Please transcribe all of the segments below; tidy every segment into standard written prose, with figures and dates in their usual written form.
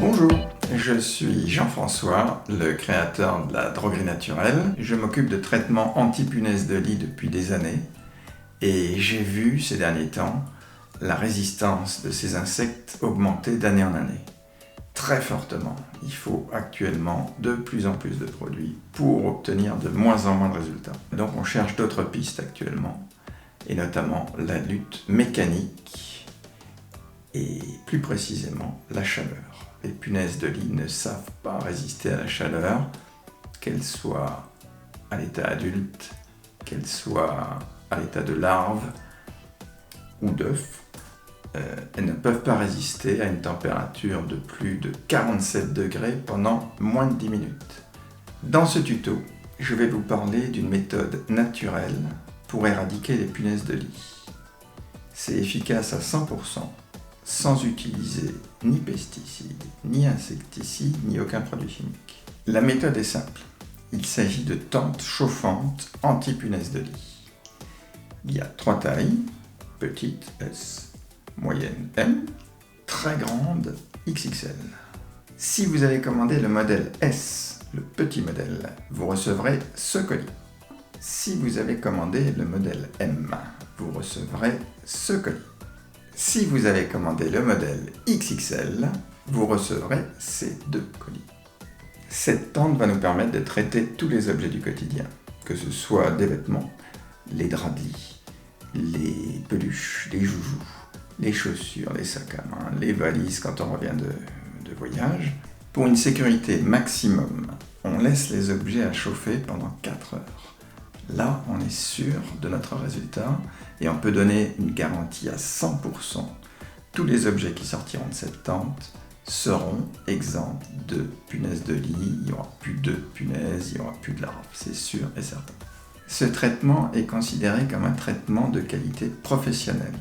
Bonjour, je suis Jean-François, le créateur de la droguerie naturelle. Je m'occupe de traitements anti-punaises de lit depuis des années et j'ai vu ces derniers temps la résistance de ces insectes augmenter d'année en année. Très fortement. Il faut actuellement de plus en plus de produits pour obtenir de moins en moins de résultats. Donc on cherche d'autres pistes actuellement, et notamment la lutte mécanique et plus précisément la chaleur. Les punaises de lit ne savent pas résister à la chaleur, qu'elles soient à l'état adulte, qu'elles soient à l'état de larve ou d'œuf. Elles ne peuvent pas résister à une température de plus de 47 degrés pendant moins de 10 minutes. Dans ce tuto, je vais vous parler d'une méthode naturelle pour éradiquer les punaises de lit. C'est efficace à 100%, sans utiliser ni pesticides, ni insecticides, ni aucun produit chimique. La méthode est simple. Il s'agit de tentes chauffantes anti-punaises de lit. Il y a 3 tailles, petite S, moyenne M, très grande XXL. Si vous avez commandé le modèle S, le petit modèle, vous recevrez ce colis. Si vous avez commandé le modèle M, vous recevrez ce colis. Si vous avez commandé le modèle XXL, vous recevrez ces 2 colis. Cette tente va nous permettre de traiter tous les objets du quotidien, que ce soit des vêtements, les draps de lit, les peluches, les joujoux, les chaussures, les sacs à main, les valises quand on revient de voyage. Pour une sécurité maximum, on laisse les objets à chauffer pendant 4 heures. Là, on est sûr de notre résultat et on peut donner une garantie à 100%. Tous les objets qui sortiront de cette tente seront exempts de punaises de lit, il n'y aura plus de punaises, il n'y aura plus de larves, c'est sûr et certain. Ce traitement est considéré comme un traitement de qualité professionnelle,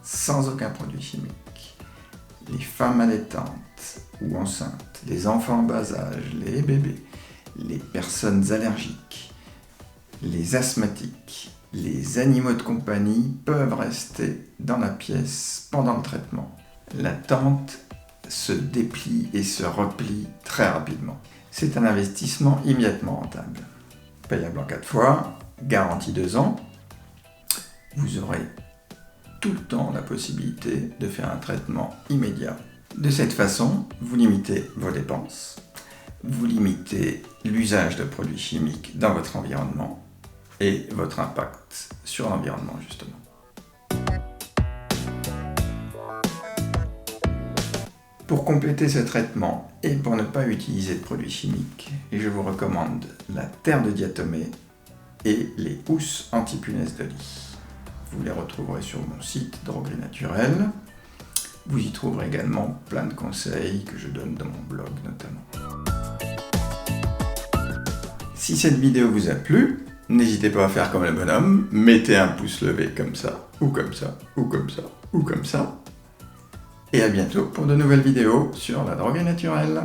sans aucun produit chimique. Les femmes allaitantes ou enceintes, les enfants en bas âge, les bébés, les personnes allergiques, les asthmatiques, les animaux de compagnie peuvent rester dans la pièce pendant le traitement. La tente se déplie et se replie très rapidement. C'est un investissement immédiatement rentable. Payable en 4 fois, garantie 2 ans. Vous aurez tout le temps la possibilité de faire un traitement immédiat. De cette façon, vous limitez vos dépenses, vous limitez l'usage de produits chimiques dans votre environnement et votre impact sur l'environnement justement. Pour compléter ce traitement et pour ne pas utiliser de produits chimiques, je vous recommande la terre de diatomée et les housses anti-punaises de lit. Vous les retrouverez sur mon site Droguerie Naturelle. Vous y trouverez également plein de conseils que je donne dans mon blog notamment. Si cette vidéo vous a plu, n'hésitez pas à faire comme le bonhomme, mettez un pouce levé comme ça, ou comme ça, ou comme ça, ou comme ça. Et à bientôt pour de nouvelles vidéos sur la droguerie naturelle.